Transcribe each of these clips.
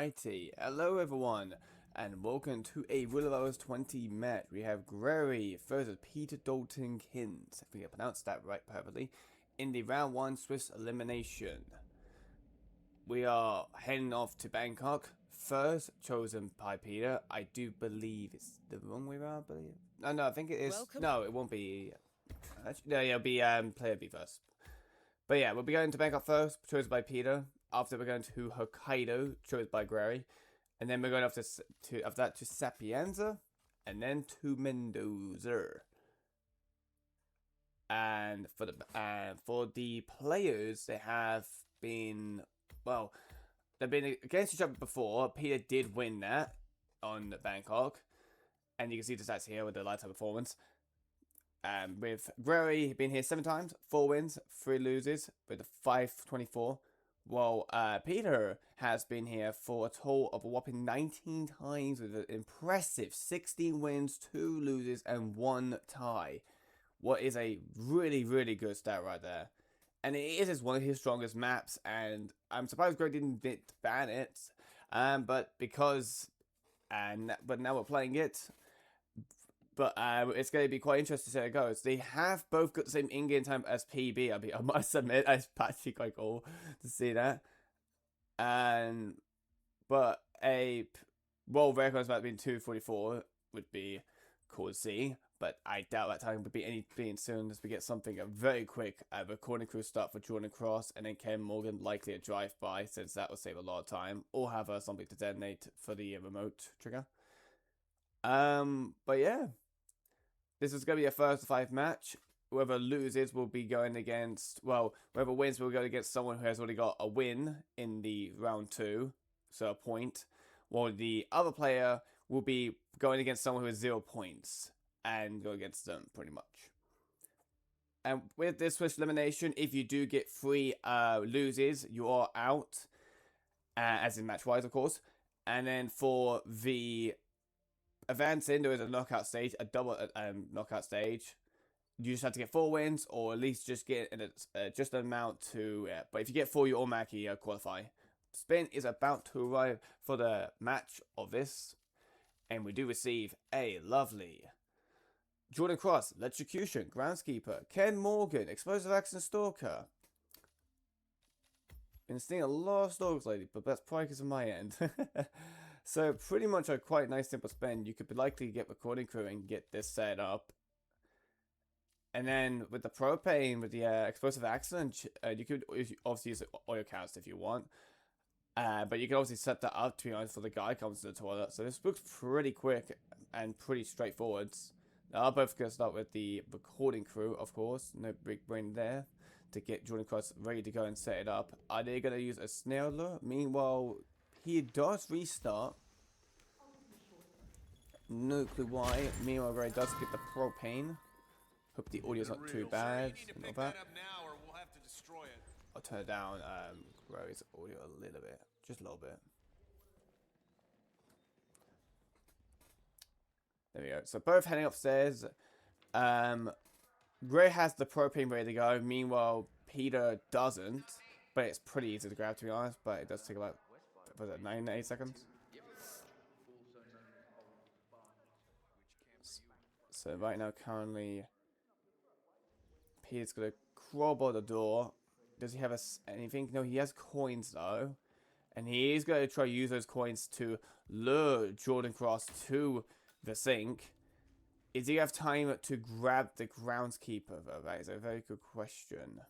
Alrighty, hello everyone, and welcome to a Roulette 20 match. We have Graory versus Peter Duttykins, if we have pronounced that right perfectly, in the round 1 Swiss elimination. We are heading off to Bangkok, first chosen by Peter. I do believe it's the wrong way around, I believe. No, I think it is. Welcome. No, it won't be. Actually, no, it'll be player B first. But yeah, we'll be going to Bangkok first, chosen by Peter. After we're going to Hokkaido, chosen by Graory. And then we're going after that to Sapienza. And then to Mendoza. And for the players, they have been, well, they've been against each other before. Peter did win that on Bangkok. And you can see the stats here with the lifetime performance. With Graory being here 7 times, 4 wins, 3 loses, with a 524. While Peter has been here for a total of a whopping 19 times with an impressive 16 wins, 2 loses, and 1 tie. What is a really, really good stat right there. And it is one of his strongest maps, and I'm surprised Greg didn't ban it. But now we're playing it. But it's going to be quite interesting to see how it goes. They have both got the same in-game time as PB. I must admit, it's actually quite cool to see that. But a world record about being 2:44 would be cool to see. But I doubt that time would be anything soon, as we get something very quick. Recording crew start for Jordan Cross, and then Ken Morgan likely a drive-by, since that will save a lot of time, or have something to detonate for the remote trigger. But yeah. This is going to be a first 5 match. Whoever loses will be going against, well, whoever wins will go against someone who has already got a win in the round 2, so a point. While the other player will be going against someone who has 0 points and go against them, pretty much. And with this Swiss elimination, if you do get 3 loses, you are out, as in match-wise, of course. And then for the advancing, there is a knockout stage, a double knockout stage. You just have to get 4 wins, or at least just get just an amount to. But if you get 4, you automatically qualify. Spin is about to arrive for the match of this, and we do receive a lovely Jordan Cross, Electrocution, Groundskeeper, Ken Morgan, Explosive Accident Stalker. Been seeing a lot of stalkers lately, but that's probably because of my end. So pretty much a quite nice simple spin. You could likely get recording crew and get this set up. And then with the propane, with the explosive accident, you could obviously use oil cast if you want. But you can obviously set that up, to be honest, for the guy comes to the toilet. So this looks pretty quick and pretty straightforward. Now I'm both going to start with the recording crew, of course. No big brain there. To get Jordan Cross ready to go and set it up. Are they going to use a snail lure? Meanwhile, he does restart. No clue why. Meanwhile, Ray does get the propane. Hope the audio's not too bad. Not bad. I'll turn it down. Ray's audio a little bit, just a little bit. There we go. So both heading upstairs. Ray has the propane ready to go. Meanwhile, Peter doesn't. But it's pretty easy to grab, to be honest. But it does take about, was it 8 seconds? So right now, currently, Peter's gonna crowbar the door. Does he have anything? No, he has coins though, and he is gonna try to use those coins to lure Jordan Cross to the sink. Is he have time to grab the groundskeeper though? That is a very good question.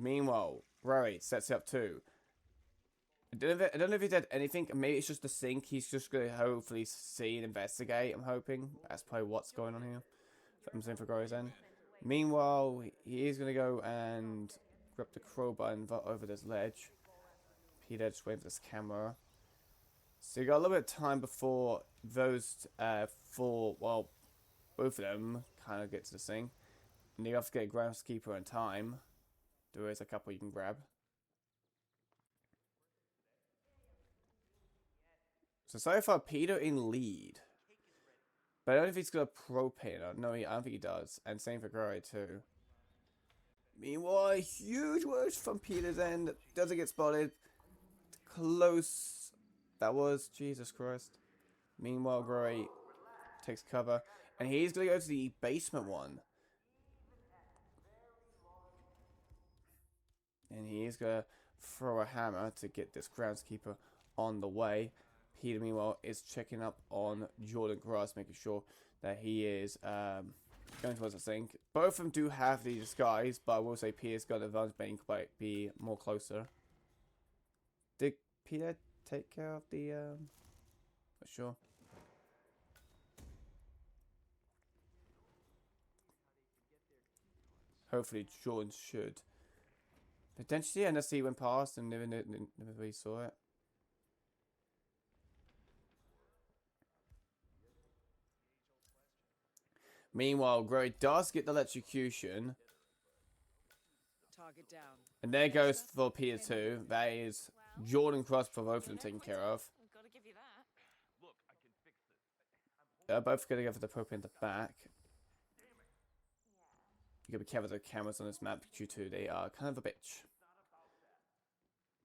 Meanwhile, Rory sets it up too. I don't know if he did anything. Maybe it's just the sink. He's just going to hopefully see and investigate. I'm hoping. That's probably what's going on here. I'm saying for Graory's end. Meanwhile, he is going to go and grab the crowbar and vault over this ledge. Peter just waiting for this camera. So you got a little bit of time before those well, both of them kind of get to the sink. And you have to get a groundskeeper in time. There is a couple you can grab. So far, Peter in lead. But I don't know if he's got a propane. No, I don't think he does. And same for Graory too. Meanwhile, a huge rush from Peter's end. Doesn't get spotted. close that was. Jesus Christ. Meanwhile, Graory takes cover. And he's going to go to the basement one. And he's going to throw a hammer to get this groundskeeper on the way. Peter, meanwhile, is checking up on Jordan Cross, making sure that he is going towards the thing. Both of them do have the disguise, but I will say Peter's got an advantage, being quite be more closer. Did Peter take care of the not sure. Hopefully Jordan should. Potentially, unless he went past and never really saw it. Meanwhile, Graory does get the electrocution. Target down. And there goes for Peter 2. That is Jordan Cross for both of them taken care of. Gotta give you that. Look, I can fix this. They're both going to go for the poke in the back. You gotta be careful with the cameras on this map due to they are kind of a bitch.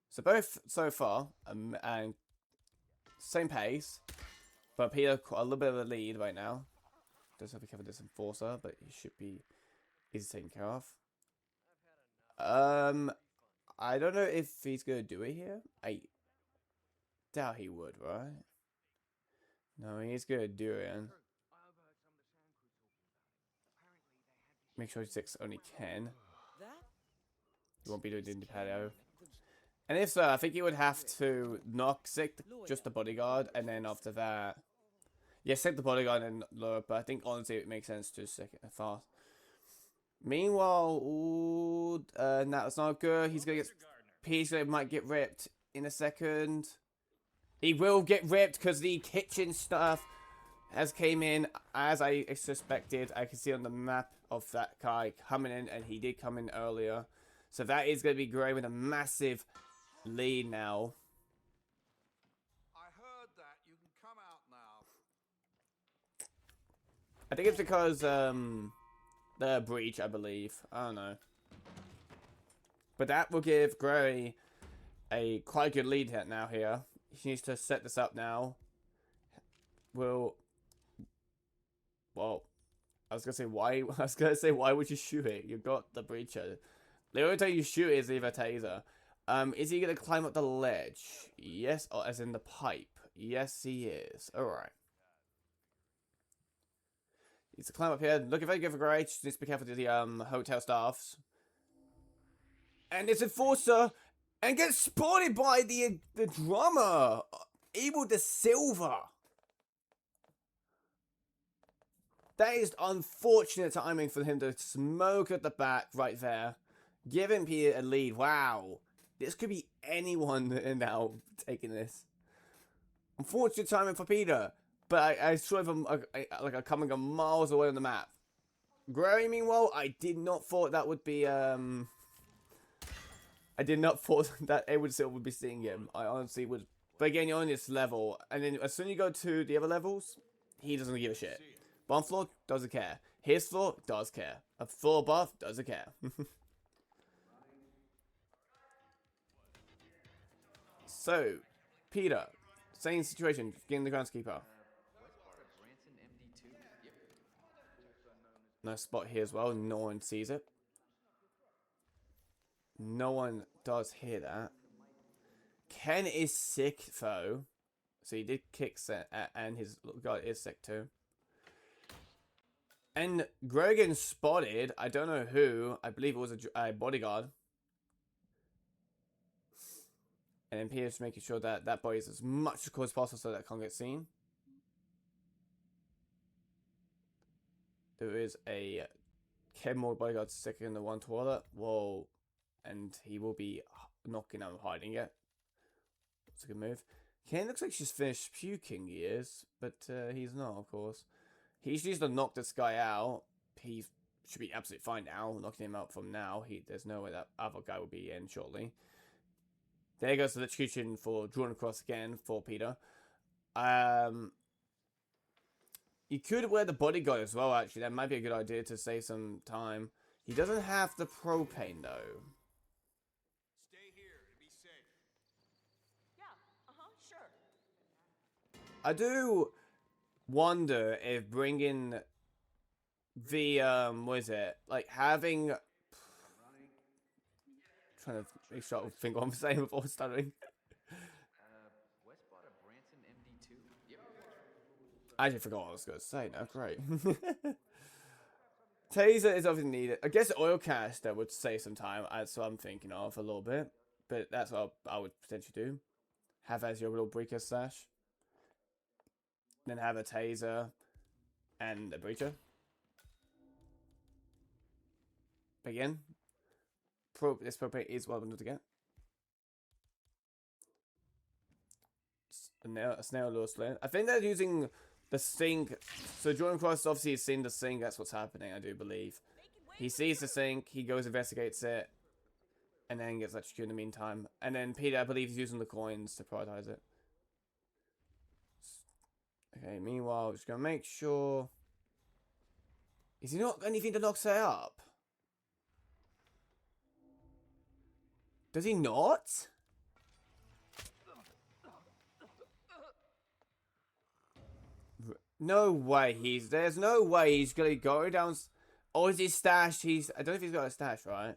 So both so far and same pace, but Peter a little bit of a lead right now. Does have to be careful with this enforcer, but he should be easy taken care of. I don't know if he's gonna do it here. I doubt he would, right? No, he's gonna do it. Make sure he sticks only Ken. You won't be doing the patio. And if so, I think he would have to knock sick just the bodyguard, and then after that, yeah, sick the bodyguard and lower. But I think honestly it makes sense to sick it fast. Meanwhile, ooh, that's not good. He's gonna get Peter might get ripped in a second. He will get ripped because the kitchen stuff has came in as I suspected. I can see on the map of that guy coming in, and he did come in earlier. So that is going to be Graory with a massive lead now. I heard that. You can come out now. I think it's because the breach, I believe. I don't know. But that will give Graory a quite good lead now here. He needs to set this up now. Well, I was gonna say why. I was gonna say why would you shoot it? You got the breacher. The only time you shoot it is leave a taser. Is he gonna climb up the ledge? Yes, or as in the pipe. Yes, he is. All right. Needs to climb up here. Looking very good for Graory. Just needs to be careful to the hotel staffs. And it's enforcer and gets spotted by the drummer, Evil the Silver. That is unfortunate timing for him to smoke at the back right there. Giving Peter a lead. Wow. This could be anyone now taking this. Unfortunate timing for Peter. But I saw him like coming a miles away on the map. Graory, meanwhile, I did not thought that would be I did not thought that Edward Silver would be seeing him. I honestly would. But again, you're on this level. And then as soon as you go to the other levels, he doesn't give a shit. Bottom floor doesn't care. His floor does care. A floor above doesn't care. So, Peter, same situation, getting the groundskeeper. Nice spot here as well. No one sees it. No one does hear that. Ken is sick though, so he did kick set, and his guy is sick too. And Grogan spotted, I don't know who, I believe it was a bodyguard. And then Peter's making sure that that body is as much as possible so that it can't get seen. There is a Kenmore bodyguard sick in the one toilet. Whoa. And he will be knocking out and hiding it. That's a good move. Ken looks like she's finished puking, he is. But he's not, of course. He needs to knock this guy out. He should be absolutely fine now. Knocking him out from now. There's no way that other guy will be in shortly. There goes the execution for Jordan Cross again for Peter. You could wear the bodyguard as well, actually. That might be a good idea to save some time. He doesn't have the propane, though. Stay here to be safe. Yeah, I do wonder if bringing the what is it, like having, trying to make sure I think what I'm saying before stuttering. I actually forgot what I was going to say now. Great. Taser is obviously needed. I guess oil canister would save some time. That's what I'm thinking of a little bit. But that's what I would potentially do. Have as your little breacher stash. Then have a taser and a breacher. Again, this propane is what I'm going to get. A snail lure sling. I think they're using the sink. So Jordan Cross obviously has seen the sink. That's what's happening, I do believe. He sees the sink. He goes, investigates it. And then gets electrocuted in the meantime. And then Peter, I believe, is using the coins to prioritize it. Okay, meanwhile, just going to make sure... Is he not anything to knock set up? Does he not? No way there's no way he's gonna go down. Or is he stashed? I don't know if he's got a stash, right?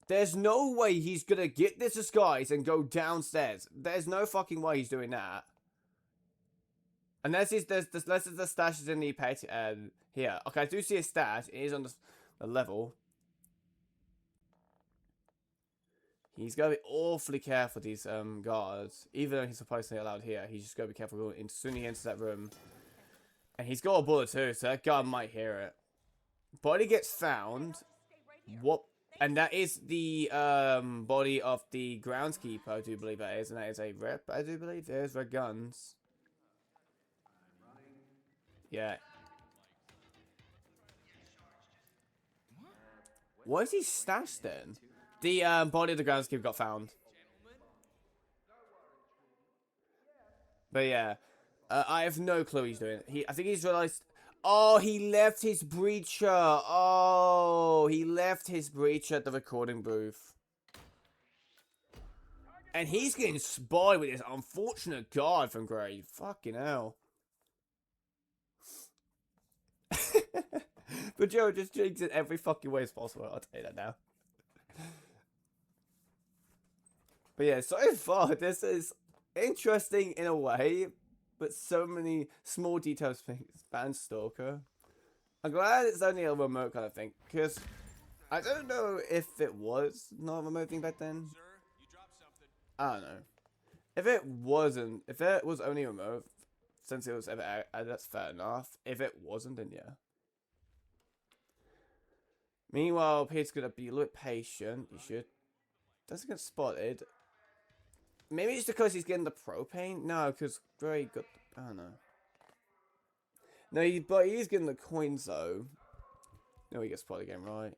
There's no way he's gonna get this disguise and go downstairs. There's no fucking way he's doing that. Unless the stash is in the pet here. Okay, I do see a stash. It is on the level. He's got to be awfully careful, these guards. Even though he's supposedly allowed here, he's just got to be careful as soon as he enters that room. And he's got a bullet too, so that guard might hear it. Body gets found. What? And that is the body of the groundskeeper, I do believe that is. And that is a rep, I do believe. There's red guns. Yeah. Why is he stashed then? The body of the groundskeeper got found. But yeah, I have no clue what he's doing. I think he's realized. Oh, he left his breacher. Oh, he left his breacher at the recording booth. And he's getting spotted with this unfortunate guard from Gray. Fucking hell. But Joe just jinxes it every fucking way as possible. I'll tell you that now. But yeah, so far, this is interesting in a way, but so many small details. Band Stalker. I'm glad it's only a remote kind of thing, because I don't know if it was not a remote thing back then. I don't know. If it was only remote, since it was ever, that's fair enough. If it wasn't, then yeah. Meanwhile, Pete's gonna be a little patient. He should. Doesn't get spotted. Maybe it's because he's getting the propane? No, because Gray got... I don't know. No, but he's getting the coins, though. No, he gets spotted again, right?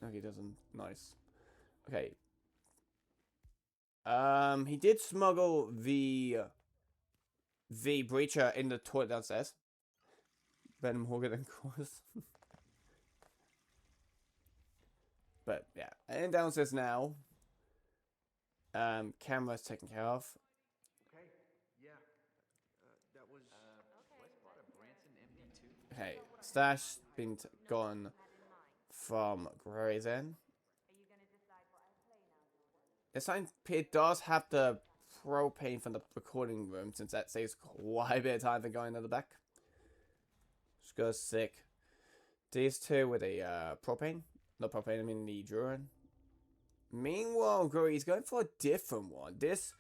No, he doesn't. Nice. Okay. He did smuggle the breacher in the toilet downstairs. Ben Morgan, of course. But, yeah. And downstairs now. Camera's taken care of. Okay, yeah. That was... Okay, stash been gone from Gray's End. This time, Pete does have the propane from the recording room, since that saves quite a bit of time for going to the back. Just goes sick. These two with a propane. Not propane, I mean the Druid. Meanwhile, Graory's going for a different one. This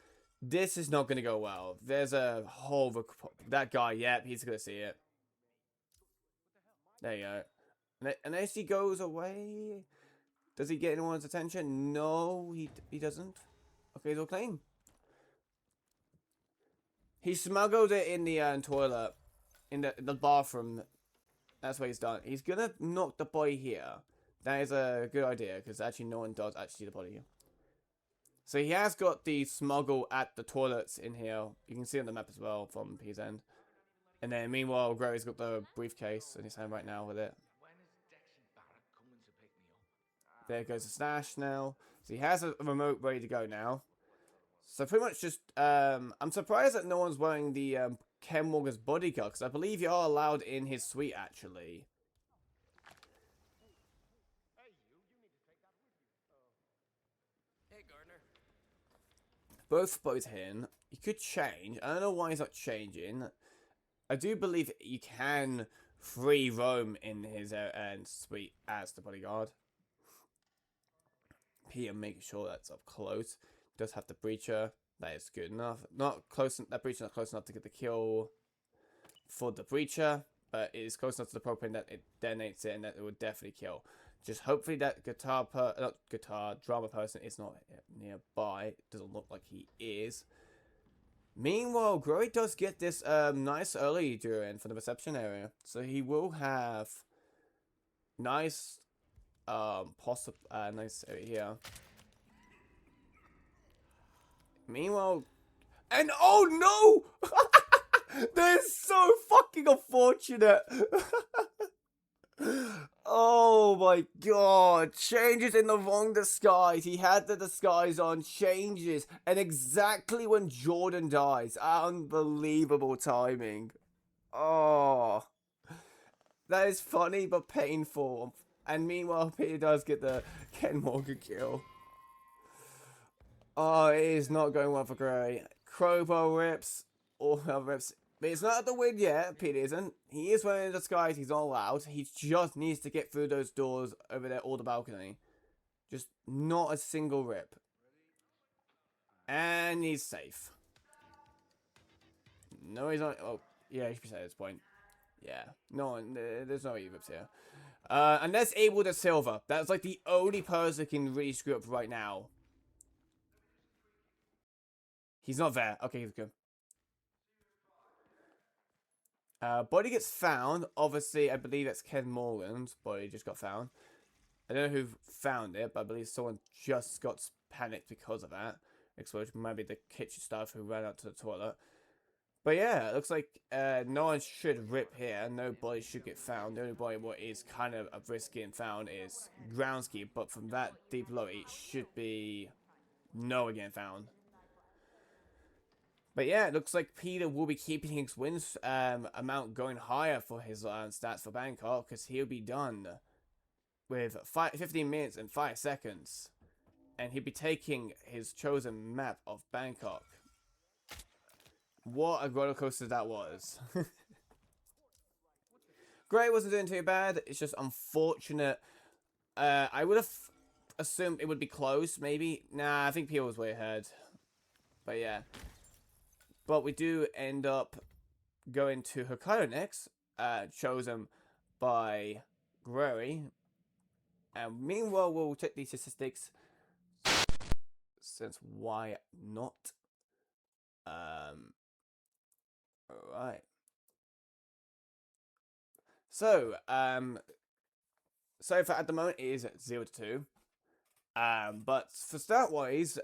is not going to go well. There's a whole... That guy, yep, he's going to see it. There you go. And as he goes away... Does he get anyone's attention? No, he doesn't. Okay, he's all clean. He smuggled it in the toilet. In the bathroom. That's what he's done. He's going to knock the body here. That is a good idea, because actually no one does actually see the body here. So he has got the smuggle at the toilets in here. You can see on the map as well from his end. And then meanwhile, Graory's got the briefcase in his hand right now with it. There goes the stash now. So he has a remote ready to go now. So pretty much just, I'm surprised that no one's wearing the, Ken Morgan's bodyguard, because I believe you are allowed in his suite, actually. Hey, Gardner. Both boys in. You could change. I don't know why he's not changing. I do believe you can free roam in his suite as the bodyguard. Peter making sure that's up close. Does have the breacher. That is good enough. Not close. That breacher not close enough to get the kill for the breacher, but it is close enough to the propane that it detonates it and that it would definitely kill. Just hopefully that drama person is not nearby. It doesn't look like he is. Meanwhile, Graory does get this nice early during for the reception area, so he will have nice nice area here. Meanwhile, and oh no! That is so fucking unfortunate. Oh my god. Changes in the wrong disguise. He had the disguise on, changes, and exactly when Jordan dies. Unbelievable timing. Oh. That is funny but painful. And meanwhile, Peter does get the Ken Morgan kill. Oh, it is not going well for Graory. Crowbar rips. All rips. But it's not at the win yet. Peter isn't. He is wearing a disguise. He's not allowed. He just needs to get through those doors over there or the balcony. Just not a single rip. And he's safe. No, he's not. Oh, yeah, he should be safe at this point. Yeah. No, there's no E-rips here. Unless Abel the Silver. That's like the only person that can really screw up right now. He's not there. Okay, he's good. Body gets found. Obviously, I believe that's Ken Morgan's body just got found. I don't know who found it, but I believe someone just got panicked because of that explosion. Maybe the kitchen staff who ran out to the toilet. But yeah, it looks like no one should rip here. No body should get found. The only body what is kind of a risk getting found is Groundskeeper. But from that deep below, it should be no one getting found. But yeah, it looks like Peter will be keeping his wins amount going higher for his stats for Bangkok, because he'll be done with 15 minutes and 5 seconds. And he'll be taking his chosen map of Bangkok. What a roller coaster that was. Gray wasn't doing too bad. It's just unfortunate. I would have assumed it would be close, maybe. Nah, I think Peter was way ahead. But yeah. But we do end up going to Hokkaido next, chosen by Graory. And meanwhile, we'll check these statistics, since why not? Alright. So far at the moment it is 0-2. But for start-wise,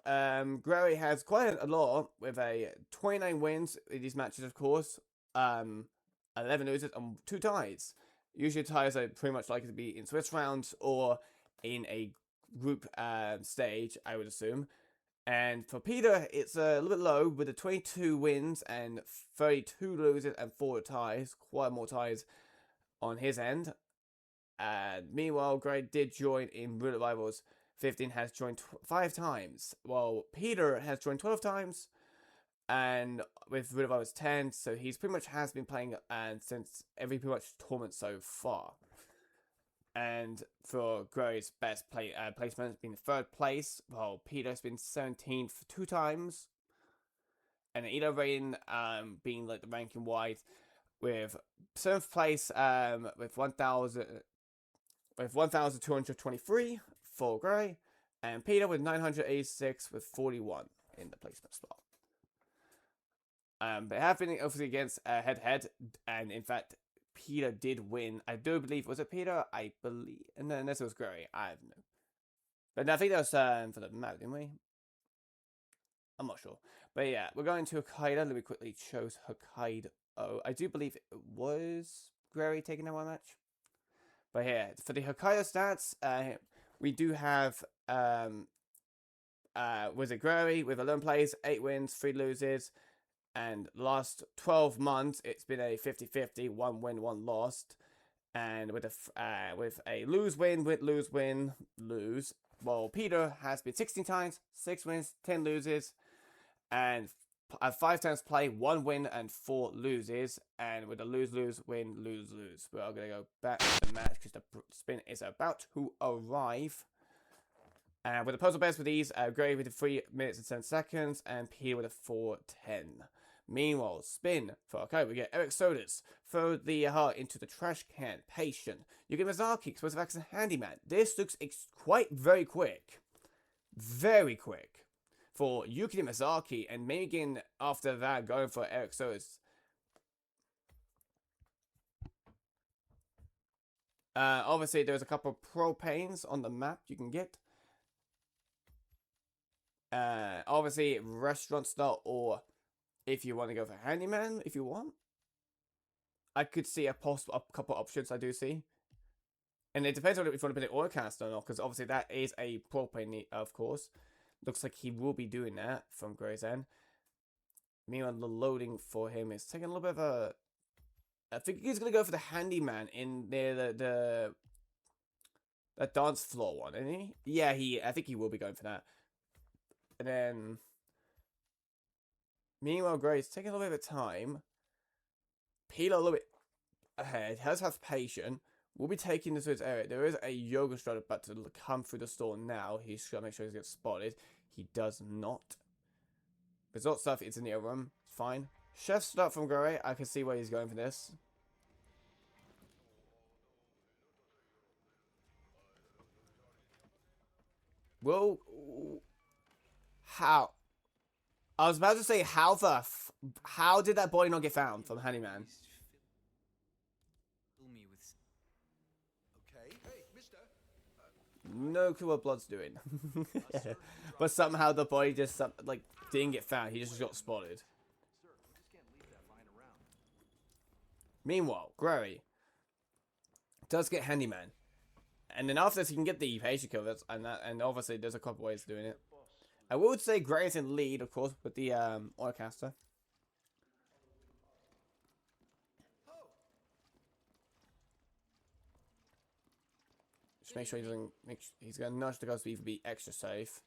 Graory has quite a lot with a 29 wins in these matches, of course. 11 losers and 2 ties. Usually ties are pretty much likely to be in Swiss rounds or in a group stage, I would assume. And for Peter, it's a little bit low with the 22 wins and 32 losers and 4 ties. Quite more ties on his end. And meanwhile, Gray did join in Roulette Rivals. 15 has joined 5 times, while Peter has joined 12 times, and with Roulette Rivals 10, so he's pretty much has been playing since every pretty much tournament so far. And for Grary's best placement has been 3rd place, while Peter's been 17th 2 times, and Ida Rain being like the ranking wide with 7th place with 1,223 for Gray, and Peter with 986 with 41 in the placement spot. They have been obviously against head-to-head, and in fact, Peter did win. I do believe, was it Peter? I believe, and then this was Gray. I don't know, but I think that was for the map, didn't we? I'm not sure, but yeah, we're going to Hokkaido. Let me quickly choose Hokkaido. I do believe it was Gray taking that one match. But here, for the Hokkaido stats, we do have Wizard Graory with 11 plays, 8 wins, 3 loses. And last 12 months, it's been a 50-50, 1 win, 1 lost. And with a lose-win, lose. Well, Peter has been 16 times, 6 wins, 10 loses. And 5 times play, 1 win and 4 loses. And with a lose, win, lose. We're going to go back to the match because the spin is about to arrive. And with the puzzle best with these, Gray with 3 minutes and 10 seconds, and Peter with a 4:10. Meanwhile, spin for okay, we get Eric Sodas. Throw the heart into the trash can. Patient. You get Mizaki, explosive action handyman. This looks very quick. Very quick. For Yuki and Mizaki, and maybe again after that going for Eric Sodas. Obviously, there's a couple of propanes on the map you can get. Obviously, restaurant style, or if you want to go for handyman, if you want. I could see a couple options I do see. And it depends on if you want to put it oilcast or not, because obviously that is a propane, of course. Looks like he will be doing that from Gray's end. Meanwhile, the loading for him is taking a little bit of a... I think he's going to go for the handyman in near the dance floor one, isn't he? Yeah, I think he will be going for that. And then... Meanwhile, Gray's taking a little bit of time. Peter a little bit ahead. Has patient. We'll be taking this to his area. There is a yoga instructor about to come through the store now. He's got to make sure he gets spotted. He does not. Resort stuff is in the other room. It's fine. Chef start from Graory. I can see where he's going for this. Well, how? I was about to say how did that body not get found from Handyman? Okay. Hey, mister. No clue what Blood's doing. But somehow the body just like didn't get found. He just got spotted. Sir, we just can't leave that lying around. Meanwhile, Graory does get Handyman. And then after this, he can get the patient kill. And obviously, there's a couple ways of doing it. I would say Graory's in lead, of course, with the Oilcaster. Just make sure he doesn't. He's gonna nudge the guys to even be extra safe.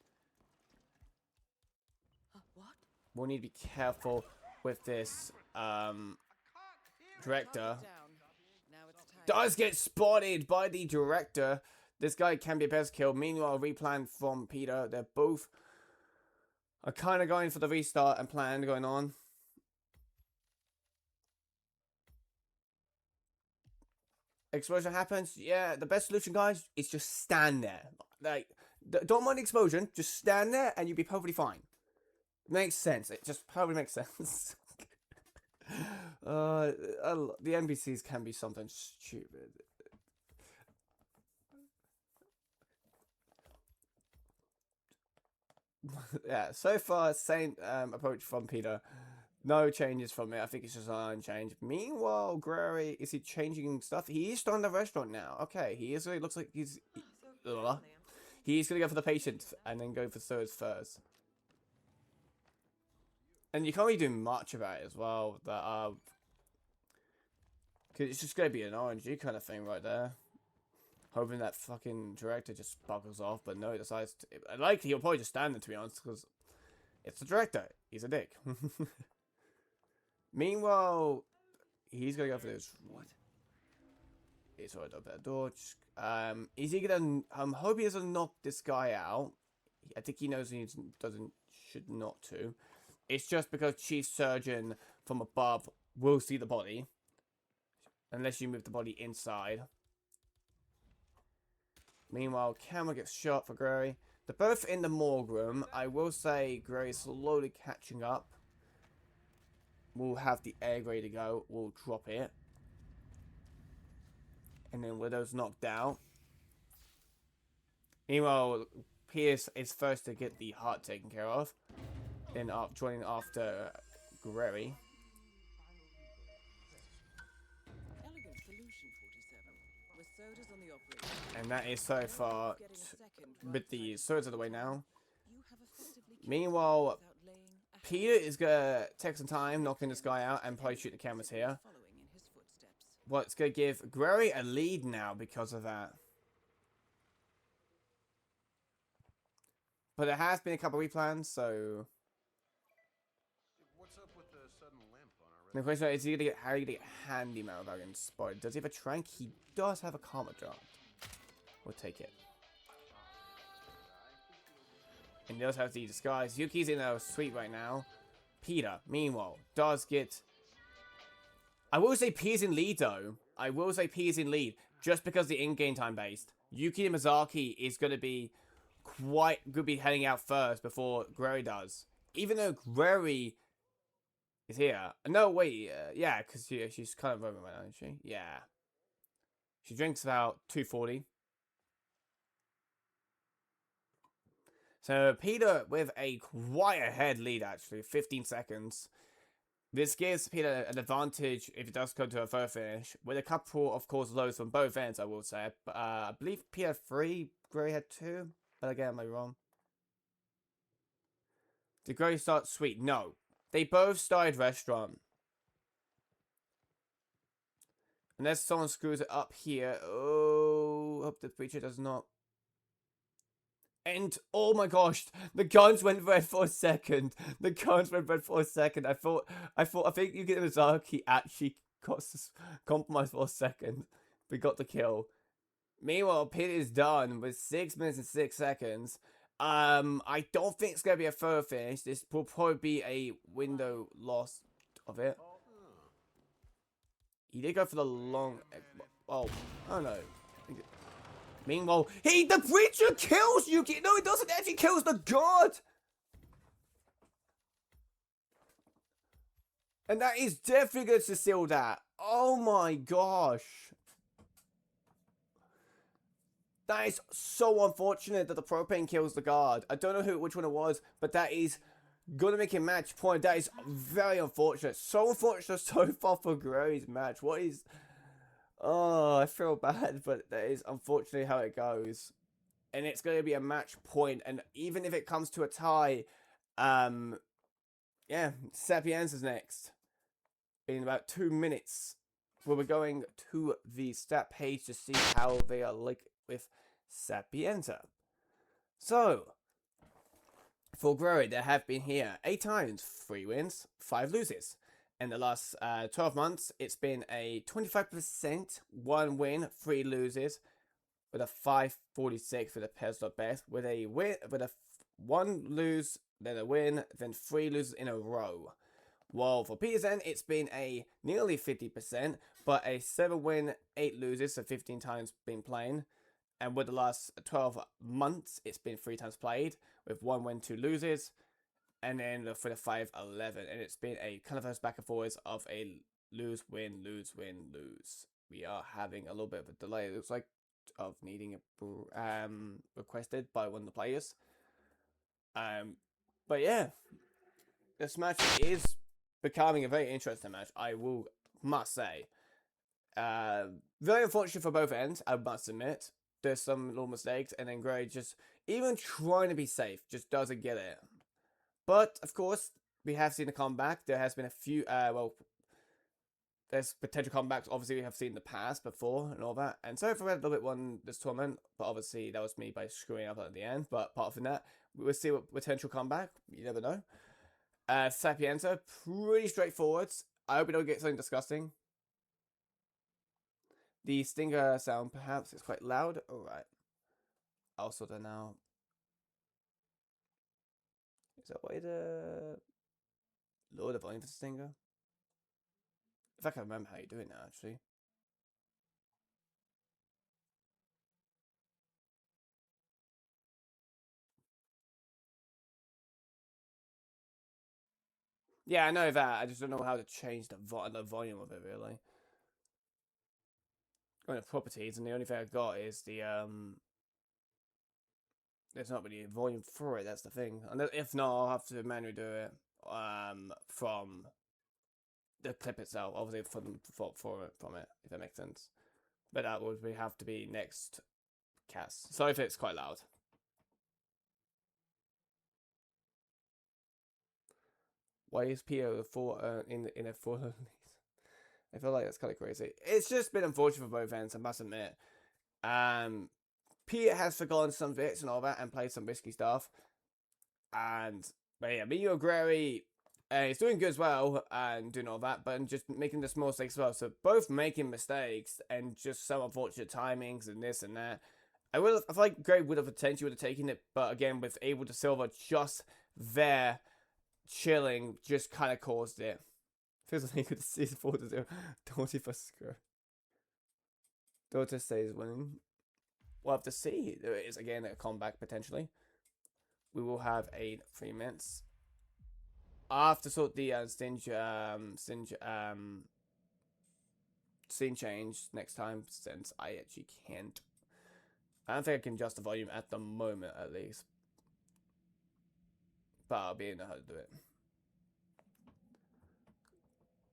What? We'll need to be careful with this director. Now it's time. Does get spotted by the director. This guy can be a best kill. Meanwhile, replan from Peter. They're both are kind of going for the restart and plan going on. Explosion happens. Yeah, the best solution, guys, is just stand there. Like, don't mind the explosion. Just stand there and you'll be perfectly fine. Makes sense. It just probably makes sense. The NPCs can be something stupid. Yeah, so far, same approach from Peter. No changes from me. I think it's just an change. Meanwhile, Graory, is he changing stuff? He is starting the restaurant now. Okay, he is. It looks like he's. He's gonna go for the patient and then go for Swords first. And you can't really do much about it as well. That cause it's just gonna be an RNG kind of thing right there. Hoping that fucking director just buckles off, but no, he decides to. Like, he'll probably just stand there, to be honest, because it's the director. He's a dick. Meanwhile, he's gonna go for this. What? He's already opened that door. Is he gonna? I'm hoping he doesn't knock this guy out. I think he knows he should not to. It's just because Chief Surgeon from above will see the body, unless you move the body inside. Meanwhile, camera gets shot for Graory. They're both in the morgue room. I will say Graory's slowly catching up. We'll have the egg ready to go. We'll drop it. And then Widow's knocked out. Meanwhile, Pierce is first to get the heart taken care of. Then joining after Graory. Elegant solution, 47. With sodas on the operator. And that is so far with the swords of the way now. You have a Meanwhile, without laying a Peter is gonna take some time knocking this guy out and probably shoot the cameras here. following in his footsteps. What's gonna give Graory a lead now because of that. But there has been a couple of replans, so What's up with the sudden limp on our the question is, how are you gonna get Handyman without getting spotted? Does he have a trank? He does have a karma drop. We'll take it. And he does have the disguise. Yuki's in a suite right now. Peter, meanwhile, does get... I will say Peter's in lead, though. I will say Peter's in lead, just because the in-game time based. Yuki and Mizaki is going to be heading out first before Graory does. Even though Graory is here. No, wait. Yeah, because she's kind of over right now, isn't she? Yeah. She drinks about 240. So Peter with a quite ahead lead, actually, 15 seconds. This gives Peter an advantage if it does come to a third finish, with a couple, of course, lows from both ends, I will say. But, I believe Peter had 3, Graory had 2, but again, am I wrong? Did Graory start Sweet? No. They both started Restaurant. Unless someone screws it up here. Oh, hope the preacher does not. And, oh my gosh, the guns went red for a second. The guns went red for a second. I think Yuki Mizaki actually got compromised for a second. We got the kill. Meanwhile, Peter is done with 6 minutes and 6 seconds. I don't think it's going to be a third finish. This will probably be a window loss of it. He did go for the long... Oh, I don't know. Meanwhile, the preacher kills Yuki. No, he doesn't. Actually kills the god. And that is definitely going to seal that. Oh my gosh. That is so unfortunate that the propane kills the guard. I don't know which one it was, but that is going to make a match point. That is very unfortunate. So unfortunate so far for Graory's match. What is... Oh, I feel bad, but that is unfortunately how it goes. And it's going to be a match point, and even if it comes to a tie, yeah, Sapienza's next. In about 2 minutes, we'll be going to the stat page to see how they are like with Sapienza. So, for Graory, there have been here 8 times, 3 wins, 5 loses. In the last 12 months, it's been a 25%, 1 win, 3 loses, with a 546 for the personal best, with a win, with a 1 lose, then a win, then 3 loses in a row. While for Peter's end, it's been a nearly 50%, but a 7 win, 8 loses, so 15 times been playing. And with the last 12 months, it's been 3 times played, with 1 win, 2 loses. And then for the 5-11, and it's been a kind of a back and forwards of a lose, win, lose, win, lose. We are having a little bit of a delay, it looks like, of needing a requested by one of the players. But yeah, this match is becoming a very interesting match, must say. Very unfortunate for both ends, I must admit. There's some little mistakes, and then Graory just, even trying to be safe, just doesn't get it. But, of course, we have seen a comeback. There has been a few, there's potential comebacks, obviously, we have seen in the past before and all that. And sorry if I read a little bit won this tournament, but obviously that was me by screwing up at the end. But apart from that, we'll see what potential comeback. You never know. Sapienza, pretty straightforward. I hope we don't get something disgusting. The stinger sound, perhaps, is quite loud. Alright. I'll sort that now. Is that way to lower the volume for the stinger? If I can remember how you do it now, actually. Yeah, I know that. I just don't know how to change the volume of it, really. Going to properties, and the only thing I got is the there's not really a volume for it. That's the thing. And if not, I'll have to manually do it from the clip itself. Obviously, from it, if that makes sense. But that would have to be next cast. Sorry if it's quite loud. Why is Peter in a four league? I feel like that's kind of crazy. It's just been unfortunate for both ends, I must admit. Peter has forgotten some bits and all that and played some risky stuff. But yeah, Mio Graory he's doing good as well and doing all that, but just making the small mistakes as well. So both making mistakes and just some unfortunate timings and this and that. I feel like Gray would have potentially taken it, but again, with able to Silver just there chilling, just kind of caused it. Feels like he could see 4-0. Doughty for screw. Daughter stays winning. We'll have to see. There is again a comeback potentially. We will have 3 minutes. I have to sort the scene change next time since I actually can't. I don't think I can adjust the volume at the moment, at least. But I'll be able to do it.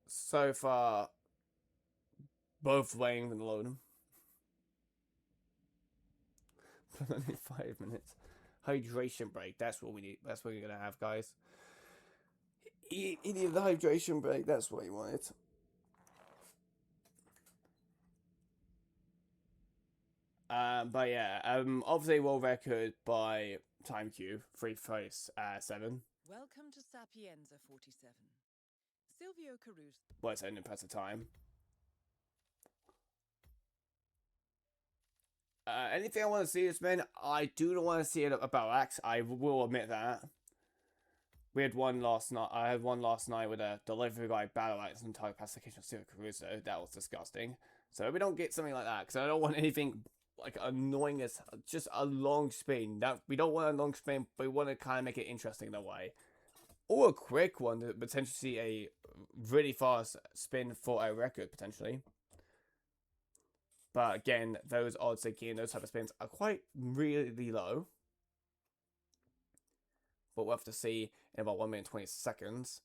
So far, both waiting and loading. Only 5 minutes. Hydration break. That's what we need. That's what we're gonna have, guys. He needed the hydration break. That's what he wanted. But yeah, obviously world record by time cube 3:37. Welcome to Sapienza 47. Silvio Caruso. Well, it's an impressive time. Anything I want to see this man? I do not want to see it about Axe. I will admit that. We had one last night. I had one last night with a delivery guy battle axe and entire pacification of Silvio Caruso. That was disgusting. So we don't get something like that because I don't want anything like annoying as just a long spin. That we don't want a long spin, but we want to kind of make it interesting in a way, or a quick one to potentially see a really fast spin for a record potentially. But again, those odds again, those type of spins are quite really low. But we'll have to see in about 1 minute 20 seconds.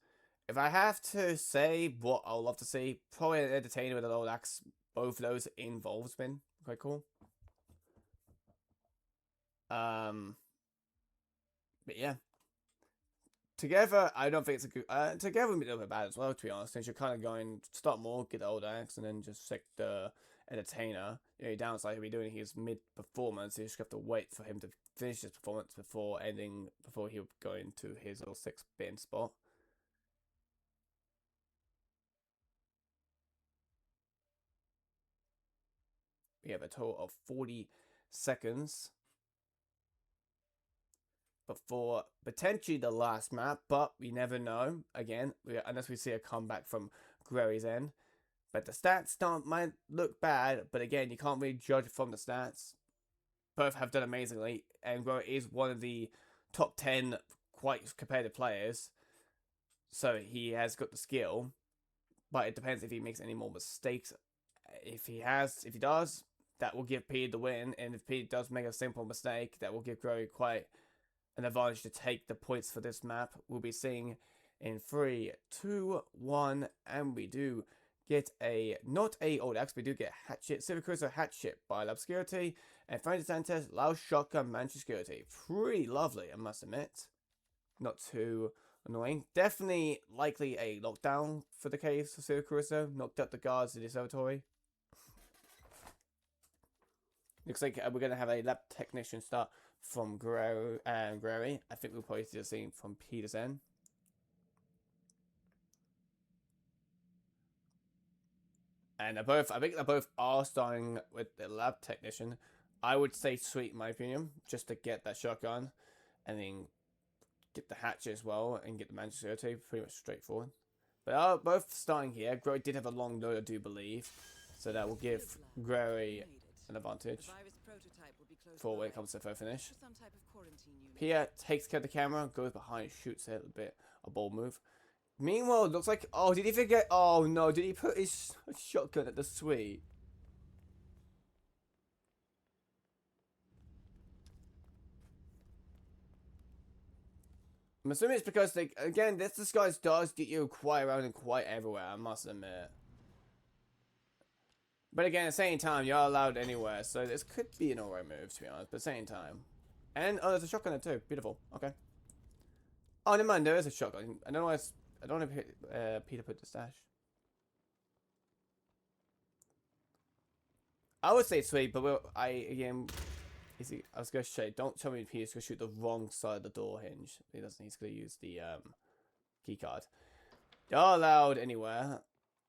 If I have to say what I'll love to see, probably an entertainer with a low axe. Both of those involved spin, quite cool. But yeah, together I don't think it's a good. Together would be a little bit bad as well, to be honest. Since you're kind of going start more, get the old axe, and then just stick the entertainer. You know, your downside he'll be doing his mid performance. You just have to wait for him to finish his performance before he'll go into his little 6-bin spot. We have a total of 40 seconds before potentially the last map, but we never know. Again, unless we see a comeback from Graory's end. But the stats might look bad, but again, you can't really judge from the stats. Both have done amazingly, and Graory is one of the top 10 quite competitive players. So he has got the skill, but it depends if he makes any more mistakes. If he does, that will give Pete the win, and if Pete does make a simple mistake, that will give Graory quite an advantage to take the points for this map. We'll be seeing in 3, 2, 1, and we do get not a old axe, we do get hatchet. Silvio Caruso hatchet by Obscurity, and Francis Sanchez loud shotgun Manchester Security. Pretty lovely, I must admit. Not too annoying. Definitely likely a lockdown for the case of Silvio Caruso. Knocked up the guards in the observatory. Looks like we're going to have a lab technician start from Graory. I think we'll probably see the same from Peter's end. And I think they both are starting with the lab technician. I would say sweet in my opinion, just to get that shotgun and then get the hatchet as well and get the Manchester Security. Pretty much straightforward. But both starting here. Graory did have a long load, I do believe. So that will give Graory an advantage for when it comes to the finish. Pia takes care of the camera, goes behind, shoots it a bit. A bold move. Meanwhile, it looks like... Oh, did he forget? Oh, no. Did he put his shotgun at the suite? I'm assuming it's because, again, this disguise does get you quite around and quite everywhere, I must admit. But again, at the same time, you're allowed anywhere, so this could be an alright move, to be honest, but at the same time. And, oh, there's a shotgun there too. Beautiful. Okay. Oh, never mind, there is a shotgun. I don't know why it's I don't know if Peter put the stash. I would say sweep, but again, I was gonna say, don't tell me Peter's gonna shoot the wrong side of the door hinge. He doesn't. He's gonna use the key card. They're allowed anywhere.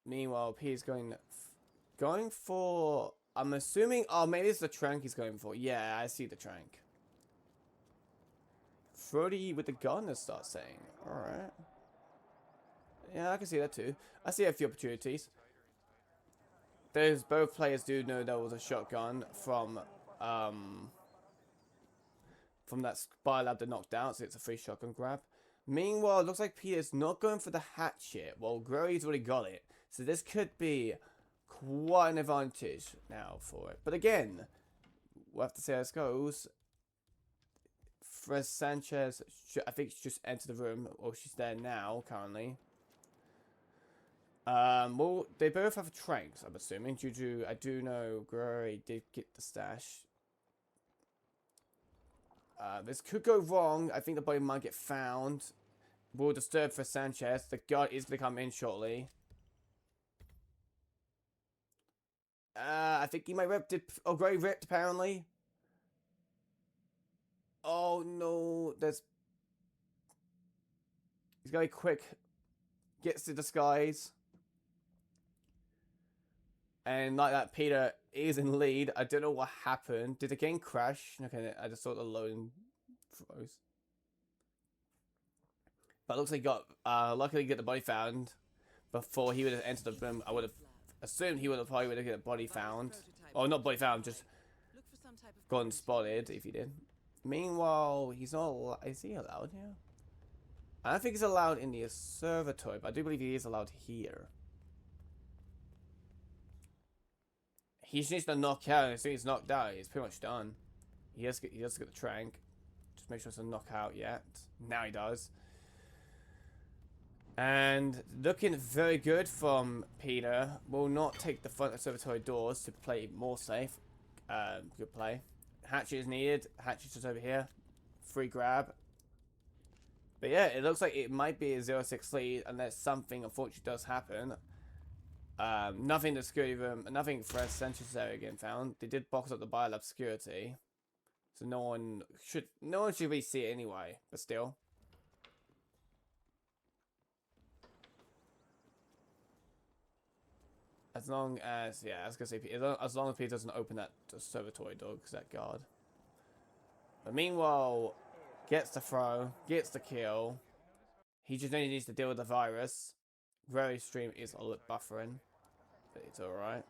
Meanwhile, Peter's going for. I'm assuming. Oh, maybe it's the trank he's going for. Yeah, I see the trank. Frody with the gun, as start saying. All right. Yeah, I can see that too. I see a few opportunities. Both players do know there was a shotgun from that spy lab that knocked out, so it's a free shotgun grab. Meanwhile, it looks like Peter's not going for the hatchet. Well, Graory's already got it, so this could be quite an advantage now for it. But again, we'll have to see how this goes. Fres Sanchez, I think she just entered the room, or she's there now currently. Well, they both have tranks, I'm assuming. Juju, I do know Graory did get the stash. This could go wrong. I think the body might get found. Will disturb for Sanchez. The guard is going to come in shortly. I think he might ripped it. Oh, Graory ripped, apparently. Oh, no. He's going to be quick. Gets to disguise. And like that, Peter is in lead. I don't know what happened. Did the game crash? Okay, I just saw the loading froze. But it looks like he got, luckily get the body found before he would have entered the room. I would have assumed he would have probably get a body found. Or not body found, just gotten spotted if he did. Meanwhile, he's not, is he allowed here? I don't think he's allowed in the observatory, but I do believe he is allowed here. He just needs to knock out, and as soon as he's knocked out, he's pretty much done. He has to get the trank. Just make sure it's a knockout yet. Now he does. And looking very good from Peter. Will not take the front observatory doors to play more safe. Good play. Hatchet is needed. Hatchet's just over here. Free grab. But yeah, it looks like it might be a 0-6 lead unless something unfortunately does happen. Nothing to security room, nothing for Sanchez area again found. They did box up the biolab security, so no one should really see it anyway. But still, as long as I was gonna say, as long as Peter doesn't open that observatory door, because that guard. But meanwhile, gets the throw, gets the kill. He just only needs to deal with the virus. Graory's stream is a little buffering, but it's alright.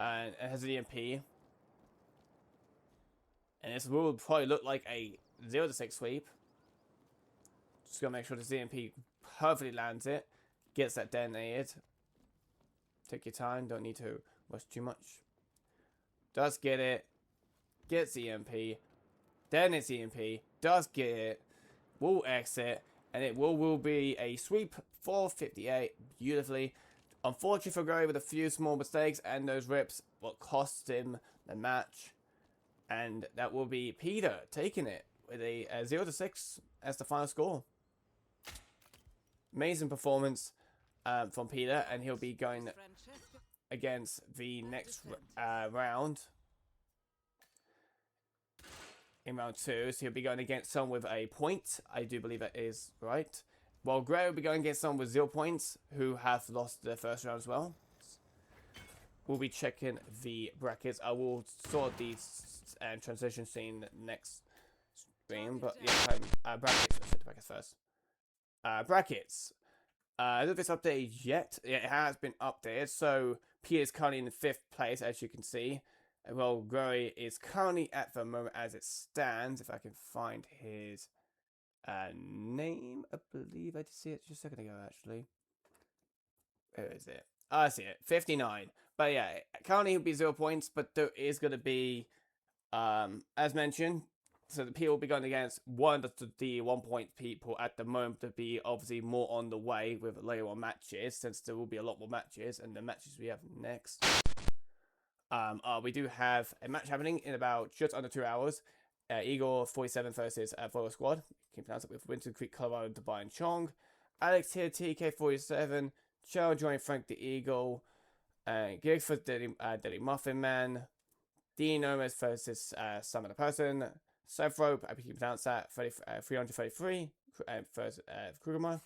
And it has an EMP. And this will probably look like a 0-6 sweep. Just gotta make sure the EMP perfectly lands it. Gets that detonated. Take your time, don't need to rush too much. Does get it. Gets the EMP. Detonates the EMP. Does get it. Will exit. And it will be a sweep for 58 beautifully. Unfortunately for Graory with a few small mistakes and those rips, what cost him the match. And that will be Peter taking it with a 0-6 as the final score. Amazing performance from Peter, and he'll be going against the next round. In round 2, so he'll be going against someone with a point. I do believe that is right. Well, Graory will be going against someone with 0 points who have lost their first round as well. We'll be checking the brackets. I will sort these and transition scene next stream, but yeah, brackets. Let's check the brackets first. Brackets. I don't know if it's updated yet. Yeah, it has been updated. So Peter's currently in 5th place, as you can see. Well, Graory is currently at the moment as it stands. If I can find his name, I believe I did see it just a second ago, actually. Where is it? Oh, I see it. 59. But yeah, currently he'll be 0 points, but there is going to be, as mentioned, so the people will be going against one of the 1 point people at the moment to be obviously more on the way with later on matches, since there will be a lot more matches, and the matches we have next. We do have a match happening in about just under 2 hours. Igor 47 versus Royal Squad. Keep pronounce it with Winter Creek, Colorado, Dubai, and Chong. Alex here, TK 47. Chow joined Frank the Eagle. Gig for Deli Muffin Man. Dean Omes versus Summon a Person. Seth Rope, I keep pronounce that, 333. First Krugermere.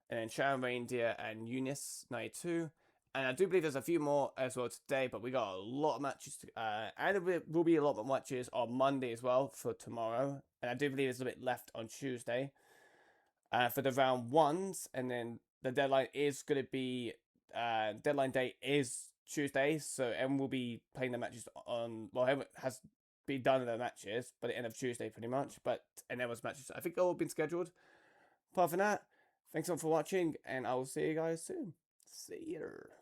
And then Sharon Reindeer and Eunice 92. And I do believe there's a few more as well today, but we got a lot of matches. And there will be a lot of matches on Monday as well for tomorrow. And I do believe there's a bit left on Tuesday for the round ones. And then the deadline is going to be, deadline date is Tuesday. So everyone will be playing the matches on, well, everyone has been done in the matches by the end of Tuesday pretty much. And there was matches, I think, all been scheduled. Apart from that, thanks all for watching, and I will see you guys soon. See you later.